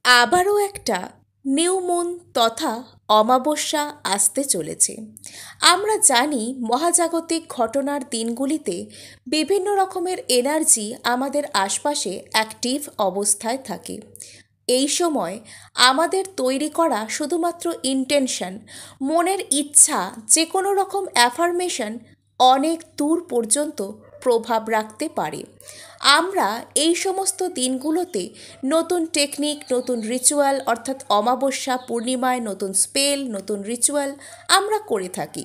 আবারও একটা new moon তথা অমাবস্যা আসতে চলেছে। আমরা জানি মহাজাগতিক ঘটনার দিনগুলিতে বিভিন্ন রকমের এনার্জি আমাদের আশপাশে অ্যাক্টিভ অবস্থায় থাকে। এই সময় আমাদের তৈরি করা শুধুমাত্র ইন্টেনশন, মনের ইচ্ছা, যে কোনো রকম অ্যাফার্মেশন অনেক দূর পর্যন্ত প্রভাব রাখতে পারে। আমরা এই সমস্ত দিনগুলোতে নতুন টেকনিক, নতুন রিচুয়াল, অর্থাৎ অমাবস্যা পূর্ণিমায় নতুন স্পেল, নতুন রিচুয়াল আমরা করে থাকি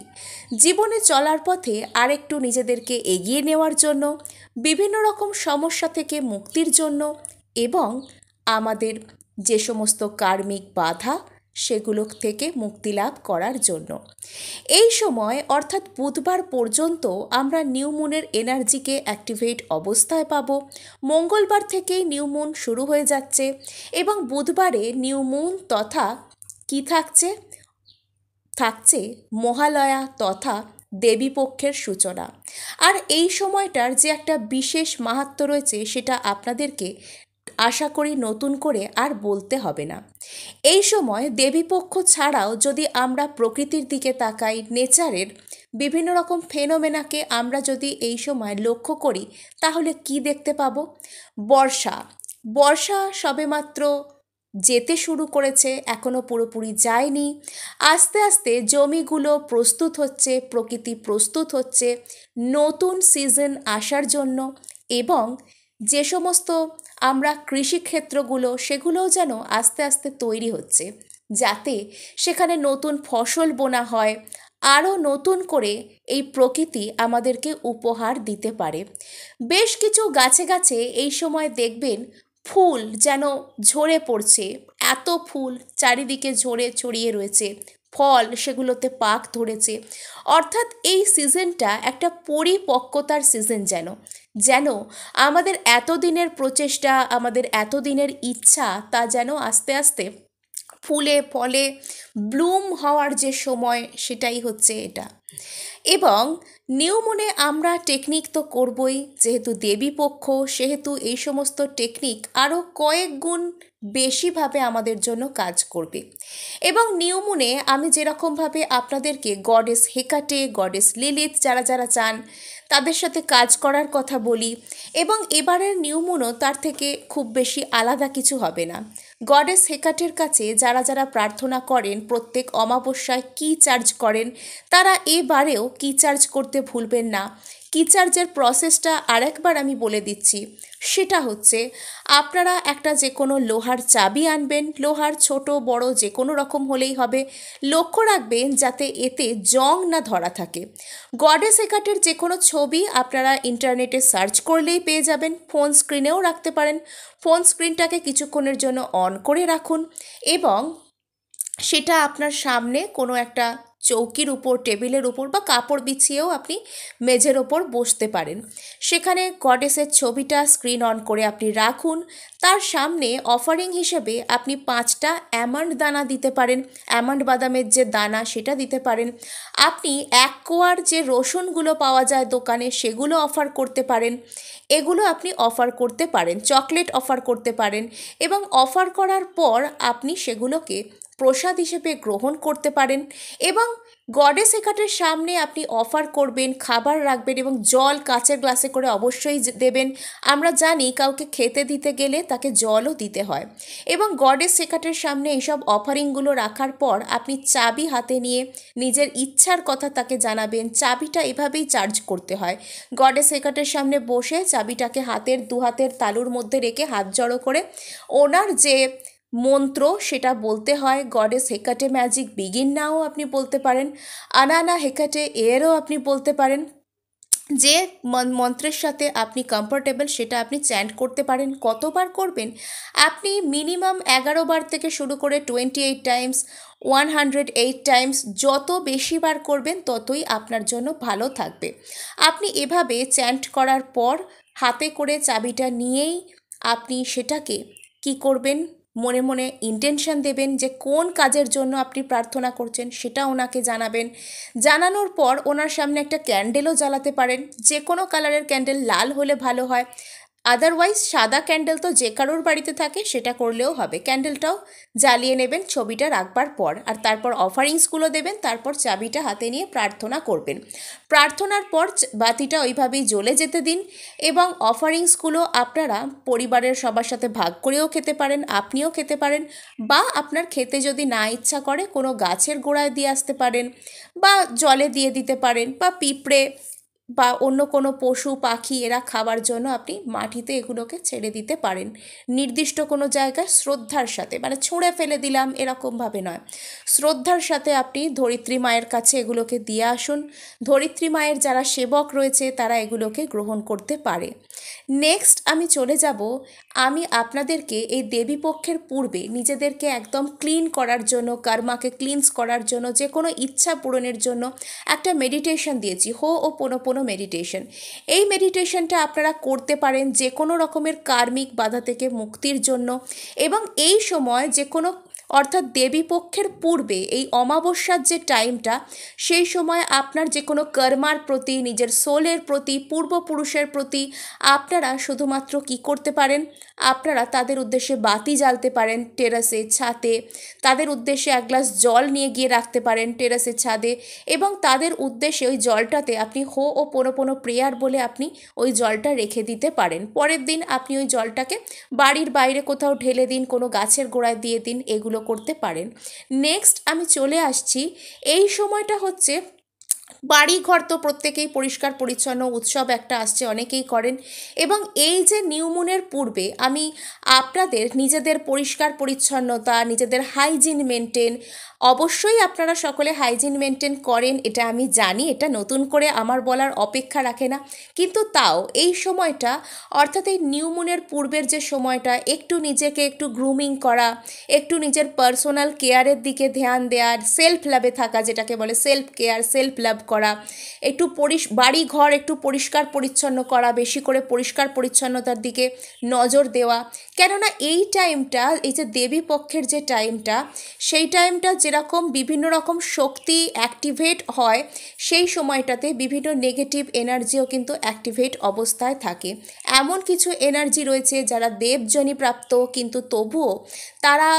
জীবনে চলার পথে আরেকটু নিজেদেরকে এগিয়ে নেওয়ার জন্য, বিভিন্ন রকম সমস্যা থেকে মুক্তির জন্য এবং আমাদের যে সমস্ত কার্মিক বাধা সেগুলো থেকে মুক্তি লাভ করার জন্য। এই সময় অর্থাৎ বুধবার পর্যন্ত আমরা নিউ মুনের এনার্জিকে অ্যাক্টিভেট অবস্থায় পাবো। মঙ্গলবার থেকেই নিউ মুন শুরু হয়ে যাচ্ছে এবং বুধবারে নিউ মুন তথা কি থাকছে থাকছে মহালয়া তথা দেবীপক্ষের সূচনা। আর এই সময়টার যে একটা বিশেষ মাহাত্ম্য রয়েছে সেটা আপনাদেরকে আশা করি নতুন করে আর বলতে হবে না। এই সময় দেবীপক্ষ ছাড়াও যদি আমরা প্রকৃতির দিকে তাকাই, নেচারের বিভিন্ন রকম ফেনোমেনাকে আমরা যদি এই সময় লক্ষ্য করি, তাহলে কি দেখতে পাবো? বর্ষা বর্ষা সবেমাত্র যেতে শুরু করেছে, এখনও পুরোপুরি যায়নি। আস্তে আস্তে জমিগুলো প্রস্তুত হচ্ছে, প্রকৃতি প্রস্তুত হচ্ছে নতুন সিজন আসার জন্য। এবং যে সমস্ত আমরা কৃষিক্ষেত্রগুলো সেগুলোও যেন আস্তে আস্তে তৈরি হচ্ছে, যাতে সেখানে নতুন ফসল বোনা হয়, আরও নতুন করে এই প্রকৃতি আমাদেরকে উপহার দিতে পারে। বেশ কিছু গাছে গাছে এই সময় দেখবেন ফুল যেন ঝরে পড়ছে, এত ফুল চারিদিকে ঝরে ছড়িয়ে রয়েছে, ফল সেগুলোতে পাক ধরেছে। অর্থাৎ এই সিজনটা একটা পরিপক্কতার সিজন, যেন যেন আমাদের এতদিনের প্রচেষ্টা, আমাদের এতদিনের ইচ্ছা তা যেন আস্তে আস্তে ফুলে ফলে ব্লুম হওয়ার যে সময় সেটাই হচ্ছে এটা। এবং নিউ মুনে আমরা টেকনিক তো করবই, যেহেতু দেবীপক্ষ সেহেতু এই সমস্ত টেকনিক আরও কয়েক গুণ বেশিভাবে আমাদের জন্য কাজ করবে। এবং নিউ মুনে আমি যেরকমভাবে আপনাদেরকে গডেস হেকাটে, গডেস লিলিথ যারা যারা চান তাদের সাথে কাজ করার কথা বলি, এবং এবারের নিউ মুনও তার থেকে খুব বেশি আলাদা কিছু হবে না। গডেস হেকাটের কাছে যারা যারা প্রার্থনা করেন, প্রত্যেক অমাবস্যায় কি চার্জ করেন, তারা এবারেও কি চার্জ করতে ভুলবেন না। কি চার্জের প্রসেসটা আরেকবার আমি বলে দিচ্ছি। সেটা হচ্ছে আপনারা একটা যে কোনো লোহার চাবি আনবেন, লোহার ছোট বড় যে কোনো রকম হলেই হবে। লক্ষ্য রাখবেন যাতে এতে জং না ধরা থাকে। গডেস হেকাটের যে কোনো ছবি আপনারা ইন্টারনেটে সার্চ করলেই পেয়ে যাবেন, ফোন স্ক্রিনেও রাখতে পারেন। ফোন স্ক্রিনটাকে কিছুক্ষণের জন্য অন করে রাখুন এবং সেটা আপনার সামনে কোনো একটা চৌকির উপর, টেবিলের উপর বা কাপড় বিছিয়েও আপনি মেঝের ওপর বসতে পারেন। সেখানে গডেসের ছবিটা স্ক্রিন অন করে আপনি রাখুন। তার সামনে অফারিং হিসেবে আপনি 5টা অ্যামন্ড দানা দিতে পারেন, অ্যামন্ড বাদামের যে দানা সেটা দিতে পারেন। আপনি 1 কোয়ার যে রসুনগুলো পাওয়া যায় দোকানে সেগুলো অফার করতে পারেন। এগুলো আপনি অফার করতে পারেন, চকলেট অফার করতে পারেন। এবং অফার করার পর আপনি সেগুলোকে প্রসাদ হিসেবে গ্রহণ করতে পারেন। এবং গডেস হেকাটের সামনে আপনি অফার করবেন, খাবার রাখবেন এবং জল কাচের গ্লাসে করে অবশ্যই দেবেন। আমরা জানি কাউকে খেতে দিতে গেলে তাকে জলও দিতে হয়। এবং গডেস হেকাটের সামনে এইসব অফারিংগুলো রাখার পর আপনি চাবি হাতে নিয়ে নিজের ইচ্ছার কথা তাকে জানাবেন। চাবিটা এভাবেই চার্জ করতে হয়। গডেস হেকাটের সামনে বসে চাবিটাকে দু হাতের তালুর মধ্যে রেখে হাত জড়ো করে ওনার যে মন্ত্র সেটা বলতে হয়। গডেস হেকাটে ম্যাজিক বিগিন নাও আপনি বলতে পারেন, আনানা হেকাটে এরও আপনি বলতে পারেন। যে মন্ত্রের সাথে আপনি কমফোর্টেবল সেটা আপনি চ্যান্ট করতে পারেন। কতবার করবেন? আপনি মিনিমাম 11 বার থেকে শুরু করে 28 টাইমস, 108 টাইমস, যত বেশি বার করবেন ততই আপনার জন্য ভালো থাকবে। আপনি এভাবে চ্যান্ট করার পর হাতে করে চাবিটা নিয়েই আপনি সেটাকে কি করবেন, মনে মনে ইন্টেনশন দেবেন যে কোন কাজের জন্য আপনি প্রার্থনা করছেন সেটা ওনাকে জানাবেন। জানানোর পর ওনার সামনে একটা ক্যান্ডেলও জ্বালাতে পারেন, যে কোনো কালারের ক্যান্ডেল, লাল হলে ভালো হয়। আদারওয়াইজ সাদা ক্যান্ডেল তো যে কারোর বাড়িতে থাকে, সেটা করলেও হবে। ক্যান্ডেলটাও জ্বালিয়ে নেবেন ছবিটা রাখবার পর, আর তারপর অফারিংসগুলো দেবেন, তারপর চাবিটা হাতে নিয়ে প্রার্থনা করবেন। প্রার্থনার পর বাতিটা ওইভাবেই জ্বলে যেতে দিন, এবং অফারিংসগুলো আপনারা পরিবারের সবার সাথে ভাগ করেও খেতে পারেন, আপনিও খেতে পারেন, বা আপনার খেতে যদি না ইচ্ছা করে কোনো গাছের গোড়ায় দিয়ে আসতে পারেন, বা জলে দিয়ে দিতে পারেন, বা পিঁপড়ে বা অন্য কোনো পশু পাখি এরা খাবার জন্য আপনি মাটিতে এগুলোকে ছেড়ে দিতে পারেন। নির্দিষ্ট কোনো জায়গায় শ্রদ্ধার সাথে, মানে ছুঁড়ে ফেলে দিলাম এরকমভাবে নয়, শ্রদ্ধার সাথে আপনি ধরিত্রী মায়ের কাছে এগুলোকে দিয়ে আসুন। ধরিত্রী মায়ের যারা সেবক রয়েছে তারা এগুলোকে গ্রহণ করতে পারে। নেক্সট আমি চলে যাব, আমি আপনাদেরকে এই দেবীপক্ষের পূর্বে নিজেদেরকে একদম ক্লিন করার জন্য, কর্মাকে ক্লিনস করার জন্য, যে কোনো ইচ্ছা পূরণের জন্য একটা মেডিটেশন দিয়েছি, হো ও পোনো মেডিটেশন। এই মেডিটেশনটা আপনারা করতে পারেন যে কোনো রকমের কার্মিক বাধা থেকে মুক্তির জন্য, এবং এই সময় যে কোনো, অর্থাৎ দেবীপক্ষের পূর্বে এই অমাবস্যার যে টাইমটা, সেই সময় আপনার যে কোনো কর্মার প্রতি, নিজের সোলের প্রতি, পূর্বপুরুষের প্রতি আপনারা শুধুমাত্র কি করতে পারেন, আপনারা তাদের উদ্দেশ্যে বাতি জ্বালতে পারেন টেরাসে, ছাদে, তাদের উদ্দেশ্যে এক গ্লাস জল নিয়ে গিয়ে রাখতে পারেন টেরাসের ছাদে, এবং তাদের উদ্দেশ্যে ওই জলটাতে আপনি হো ও পোনো প্রেয়ার বলে আপনি ওই জলটা রেখে দিতে পারেন। পরের দিন আপনি ওই জলটাকে বাড়ির বাইরে কোথাও ঢেলে দিন, কোনো গাছের গোড়ায় দিয়ে দিন, এগুলো করতে পারেন। নেক্সট আমি চলে আসছি, এই সময়টা হচ্ছে বাড়ি ঘর তো প্রত্যেকেই পরিষ্কার পরিচ্ছন্ন, উৎসব একটা আসছে, অনেকেই করেন, এবং এই যে নিউ মুনের পূর্বে আমি আপনাদের নিজেদের পরিষ্কার পরিচ্ছন্নতা, নিজেদের হাইজিন মেনটেন, অবশ্যই আপনারা সকলে হাইজিন মেনটেন করেন, এটা আমি জানি, এটা নতুন করে আমার বলার অপেক্ষা রাখে না, কিন্তু তাও এই সময়টা, অর্থাৎ এই নিউ মুনের পূর্বের যে সময়টা, একটু নিজেকে একটু গ্রুমিং করা, একটু নিজের পার্সোনাল কেয়ারের দিকে ধ্যান দেওয়ার, সেলফ লাভে থাকা, যেটাকে বলে সেলফ কেয়ার, সেলফ লাভ করা, একটু বাড়ি ঘর একটু পরিষ্কার পরিচ্ছন্ন করা, বেশি করে পরিষ্কার পরিচ্ছন্নতার দিকে নজর দেওয়া। কেননা এই টাইমটা, এই যে দেবী পক্ষের যে টাইমটা, সেই টাইমটা যেরকম বিভিন্ন রকম শক্তি অ্যাক্টিভেট হয়, সেই সময়টাতে বিভিন্ন নেগেটিভ এনার্জিও কিন্তু অ্যাক্টিভেট অবস্থায় থাকে। এমন কিছু এনার্জি রয়েছে যারা দেবজনী প্রাপ্ত, কিন্তু তবুও তারা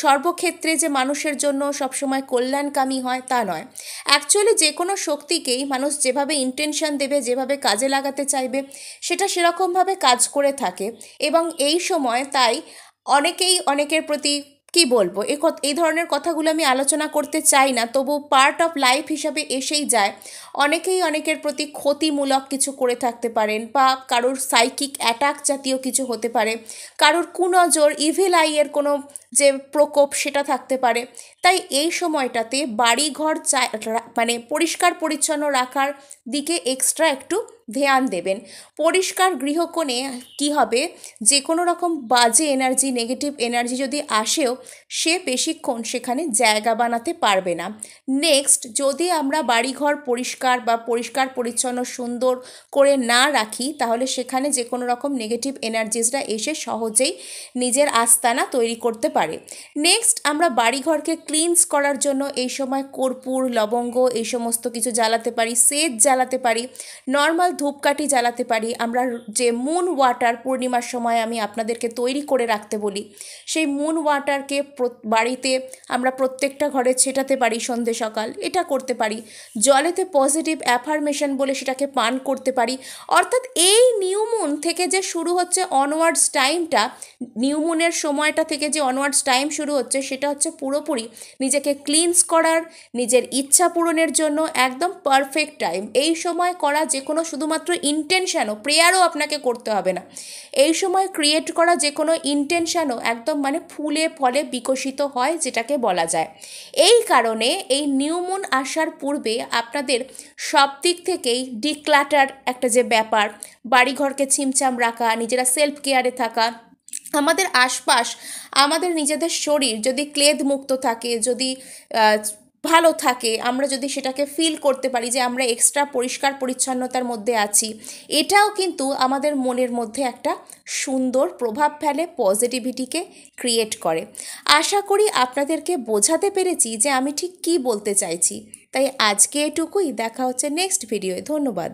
সর্বক্ষেত্রে যে মানুষের জন্য সবসময় কল্যাণকামী হয় তা নয়। অ্যাকচুয়ালি যে কোনো শক্তিকেই মানুষ যেভাবে ইন্টেনশন দেবে, যেভাবে কাজে লাগাতে চাইবে, সেটা সেরকমভাবে কাজ করে থাকে, এবং এই সময় তাই অনেকেই অনেকের প্রতি, কি বলবো, এই ধরনের কথাগুলো আমি আলোচনা করতে চাই না, তবু পার্ট অফ লাইফ হিসাবে এসেই যায়। অনেকেই অনেকের প্রতি ক্ষতিমূলক কিছু করে থাকতে পারেন, বা কারোর সাইকিক অ্যাটাক জাতীয় কিছু হতে পারে, কারোর কুনজর, ইভিল আইয়ের কোনো যে প্রকোপ সেটা থাকতে পারে। তাই এই সময়টাতে বাড়িঘর মানে পরিষ্কার পরিচ্ছন্ন রাখার দিকে এক্সট্রা একটু ধ্যান দেবেন। পরিষ্কার গৃহকোণে কি হবে, যে কোনো রকম বাজে এনার্জি, নেগেটিভ এনার্জি যদি আসেও, সে বেশিক্ষণ সেখানে জায়গা বানাতে পারবে না। নেক্সট, যদি আমরা বাড়িঘর পরিষ্কার বা পরিষ্কার পরিচ্ছন্ন সুন্দর করে না রাখি, তাহলে সেখানে যে কোনো রকম নেগেটিভ এনার্জিসরা এসে সহজেই নিজের আস্তানা তৈরি করতে পারে। নেক্সট, আমরা বাড়িঘরকে ক্লিনস করার জন্য এই সময় কর্পূর, লবঙ্গ এই সমস্ত কিছু জ্বালাতে পারি, সেজ জ্বালাতে পারি, নর্মাল ধূপকাঠি জ্বালাতে পারি। আমরা যে মুন ওয়াটার পূর্ণিমার সময় আমি আপনাদেরকে তৈরি করে রাখতে বলি, সেই মুন ওয়াটারকে বাড়িতে আমরা প্রত্যেকটা ঘরে ছেটাতে পারি সন্ধে সকাল, এটা করতে পারি। জলেতে পজিটিভ অ্যাফার্মেশন বলে সেটাকে পান করতে পারি। অর্থাৎ এই নিউ মুন থেকে যে শুরু হচ্ছে অনওয়ার্ডস টাইমটা, নিউ মুনের সময়টা থেকে যে অনওয়ার্ডস টাইম শুরু হচ্ছে, সেটা হচ্ছে পুরোপুরি নিজেকে ক্লিনস করার, নিজের ইচ্ছা পূরণের জন্য একদম পারফেক্ট টাইম। এই সময় করা যে কোনো শুধুমাত্র ইন্টেনশানও, প্রেয়ারও আপনাকে করতে হবে না, এই সময় ক্রিয়েট করা যে কোনো ইন্টেনশানও একদম মানে ফুলে ফলে বিকশিত হয়, যেটাকে বলা যায়। এই কারণে এই নিউ মুন আসার পূর্বে আপনাদের সব দিক থেকেই ডিক্লাটার একটা যে ব্যাপার, বাড়িঘরকে ছিমছাম রাখা, নিজেরা সেলফ কেয়ারে থাকা, আমাদের আশপাশ, আমাদের নিজেদের শরীর যদি ক্লেদ মুক্ত থাকে, যদি ভালো থাকে, আমরা যদি সেটাকে ফিল করতে পারি যে আমরা এক্সট্রা পরিষ্কার পরিচ্ছন্নতার মধ্যে আছি, এটাও কিন্তু আমাদের মনের মধ্যে একটা সুন্দর প্রভাব ফেলে, পজিটিভিটিকে ক্রিয়েট করে। আশা করি আপনাদেরকে বোঝাতে পেরেছি যে আমি ঠিক কী বলতে চাইছি। তাই আজকে এটুকুই, দেখা হচ্ছে নেক্সট ভিডিওয়ে। ধন্যবাদ।